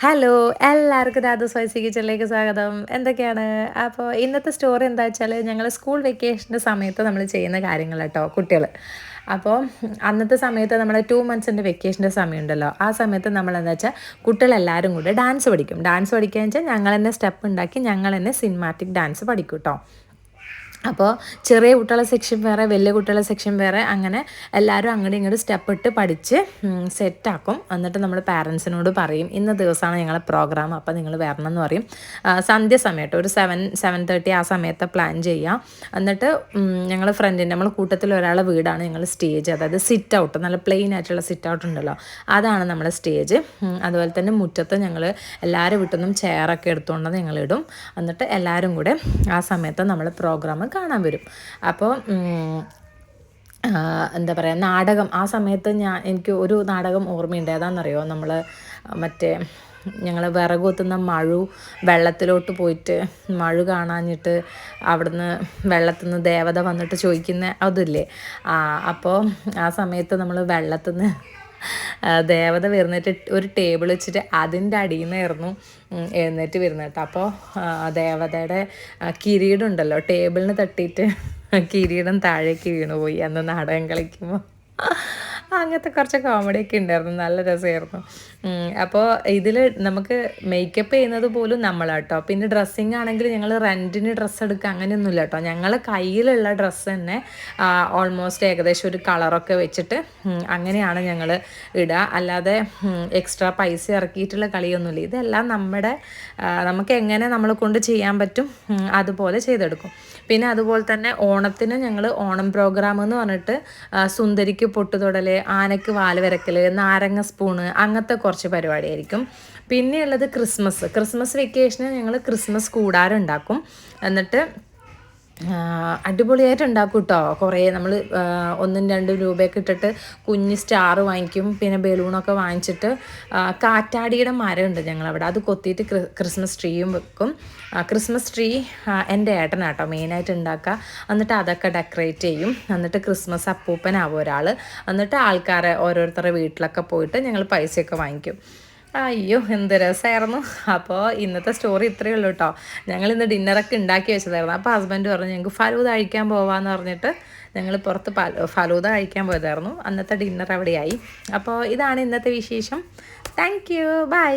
Hello എല്ലാവർക്കും Radha spicy കിച്ചണിലേക്ക് സ്വാഗതം. എന്തൊക്കെയാണ് അപ്പോൾ ഇന്നത്തെ സ്റ്റോറി എന്താ വെച്ചാൽ ഞങ്ങൾ സ്കൂൾ വെക്കേഷൻ്റെ സമയത്ത് നമ്മൾ ചെയ്യുന്ന കാര്യങ്ങൾ കേട്ടോ കുട്ടികൾ. അപ്പോൾ അന്നത്തെ സമയത്ത് നമ്മൾ 2 മന്ത്സിൻ്റെ വെക്കേഷൻ്റെ സമയമുണ്ടല്ലോ, ആ സമയത്ത് നമ്മൾ എന്താ വെച്ചാൽ കുട്ടികളെല്ലാവരും കൂടെ ഡാൻസ് പഠിക്കും. ഡാൻസ് പഠിക്കുക വെച്ചാൽ ഞങ്ങൾ തന്നെ സ്റ്റെപ്പ് ഉണ്ടാക്കി ഞങ്ങൾ തന്നെ സിനിമാറ്റിക് ഡാൻസ് പഠിക്കും കേട്ടോ. അപ്പോൾ ചെറിയ കുട്ടികളുടെ സെക്ഷൻ വേറെ, വലിയ കുട്ടികളുടെ സെക്ഷൻ വേറെ, അങ്ങനെ എല്ലാവരും അങ്ങോട്ടും ഇങ്ങോട്ടും സ്റ്റെപ്പ് ഇട്ട് പഠിച്ച് സെറ്റാക്കും. എന്നിട്ട് നമ്മൾ പാരൻസിനോട് പറയും ഇന്ന ദിവസമാണ് ഞങ്ങളെ പ്രോഗ്രാം, അപ്പോൾ നിങ്ങൾ വരണം എന്ന് പറയും. സന്ധ്യ സമയത്ത് ഒരു 7-7:30 ആ സമയത്ത് പ്ലാൻ ചെയ്യാം. എന്നിട്ട് ഞങ്ങൾ ഫ്രണ്ടിൻ്റെ നമ്മൾ കൂട്ടത്തിൽ ഒരാളെ വീടാണ് ഞങ്ങൾ സ്റ്റേജ്, അതായത് സിറ്റ് ഔട്ട്, നല്ല പ്ലെയിൻ ആയിട്ടുള്ള സിറ്റ് ഔട്ട് ഉണ്ടല്ലോ, അതാണ് നമ്മുടെ സ്റ്റേജ്. അതുപോലെ തന്നെ മുറ്റത്ത് ഞങ്ങൾ എല്ലാവരും വീട്ടിൽ നിന്നും ചെയറൊക്കെ എടുത്തുകൊണ്ട് ഞങ്ങളിടും. എന്നിട്ട് എല്ലാവരും കൂടെ ആ സമയത്ത് നമ്മൾ പ്രോഗ്രാം കാണാൻ വരും. അപ്പോൾ എന്താ പറയുക, നാടകം ആ സമയത്ത് എനിക്ക് ഒരു നാടകം ഓർമ്മയുണ്ട്. ഏതാണെന്നറിയോ, നമ്മൾ മറ്റേ ഞങ്ങൾ വിറക് കുത്തുന്ന മഴു വെള്ളത്തിലോട്ട് പോയിട്ട് മഴു കാണാഞ്ഞിട്ട് അവിടുന്ന് വെള്ളത്തിൽ നിന്ന് ദേവത വന്നിട്ട് ചോദിക്കുന്ന അതില്ലേ. അപ്പോൾ ആ സമയത്ത് നമ്മൾ വെള്ളത്തിൽ നിന്ന് ദേവത വരുന്നിട്ട് ഒരു ടേബിൾ വെച്ചിട്ട് അതിൻ്റെ അടിയിൽ നിന്നായിരുന്നു എഴുന്നേറ്റ് വരുന്നത് കേട്ടോ. അപ്പോൾ ദേവതയുടെ കിരീടം ഉണ്ടല്ലോ, ടേബിളിന് തട്ടിയിട്ട് കിരീടം താഴേക്ക് വീണുപോയി അന്ന് നാടകം കളിക്കുമ്പോൾ. അങ്ങനത്തെ കുറച്ച് കോമഡിയൊക്കെ ഉണ്ടായിരുന്നു, നല്ല രസമായിരുന്നു. അപ്പോൾ ഇതിൽ നമുക്ക് മേക്കപ്പ് ചെയ്യുന്നത് പോലും നമ്മളാട്ടോ. പിന്നെ ഡ്രസ്സിങ് ആണെങ്കിൽ ഞങ്ങൾ റെൻറ്റിന് ഡ്രസ്സ് എടുക്കുക അങ്ങനെയൊന്നുമില്ല കേട്ടോ. ഞങ്ങൾ കയ്യിലുള്ള ഡ്രസ്സ് തന്നെ ഓൾമോസ്റ്റ് ഏകദേശം ഒരു കളറൊക്കെ വെച്ചിട്ട് അങ്ങനെയാണ് ഞങ്ങൾ ഇടുക. അല്ലാതെ എക്സ്ട്രാ പൈസ ഇറക്കിയിട്ടുള്ള കളിയൊന്നുമില്ല. ഇതെല്ലാം നമുക്ക് എങ്ങനെ നമ്മളെ കൊണ്ട് ചെയ്യാൻ പറ്റും അതുപോലെ ചെയ്തെടുക്കും. പിന്നെ അതുപോലെ തന്നെ ഓണത്തിന് ഞങ്ങൾ ഓണം പ്രോഗ്രാം എന്ന് പറഞ്ഞിട്ട് സുന്ദരിക്ക് പൊട്ടുതൊടൽ, ആനയ്ക്ക് വാല് വരക്കൽ, നാരങ്ങ സ്പൂണ്, അങ്ങനത്തെ കുറച്ച് പരിപാടിയായിരിക്കും. പിന്നെയുള്ളത് ക്രിസ്മസ് വെക്കേഷന് ഞങ്ങൾ ക്രിസ്മസ് കൂടാരം എന്നിട്ട് അടിപൊളിയായിട്ട് ഉണ്ടാക്കും കേട്ടോ. കുറേ നമ്മൾ 1-2 രൂപയൊക്കെ ഇട്ടിട്ട് കുഞ്ഞ് സ്റ്റാർ വാങ്ങിക്കും. പിന്നെ ബലൂണൊക്കെ വാങ്ങിച്ചിട്ട് കാറ്റാടിയുടെ മരമുണ്ട് ഞങ്ങളവിടെ, അത് കൊത്തിയിട്ട് ക്രിസ്മസ് ട്രീയും വെക്കും. ക്രിസ്മസ് ട്രീ എൻ്റെ ഏട്ടനാട്ടോ മെയിനായിട്ട് ഉണ്ടാക്കുക. എന്നിട്ട് അതൊക്കെ ഡെക്കറേറ്റ് ചെയ്യും. എന്നിട്ട് ക്രിസ്മസ് അപ്പൂപ്പനാവും ഒരാൾ. എന്നിട്ട് ആൾക്കാരെ ഓരോരുത്തരുടെ വീട്ടിലൊക്കെ പോയിട്ട് ഞങ്ങൾ പൈസയൊക്കെ വാങ്ങിക്കും. അയ്യോ എന്ത് രസമായിരുന്നു. അപ്പോൾ ഇന്നത്തെ സ്റ്റോറി ഇത്രയേ ഉള്ളൂ കേട്ടോ. ഞങ്ങളിന്ന് ഡിന്നറൊക്കെ ഉണ്ടാക്കി വെച്ചതായിരുന്നു. അപ്പോൾ ഹസ്ബൻഡ് പറഞ്ഞു ഞങ്ങൾക്ക് ഫലൂദ കഴിക്കാൻ പോവാമെന്ന് പറഞ്ഞിട്ട് ഞങ്ങൾ പുറത്ത് ഫലൂദ കഴിക്കാൻ പോയതായിരുന്നു. അന്നത്തെ ഡിന്നർ അവിടെയായി. അപ്പോൾ ഇതാണ് ഇന്നത്തെ വിശേഷം. Thank you, by.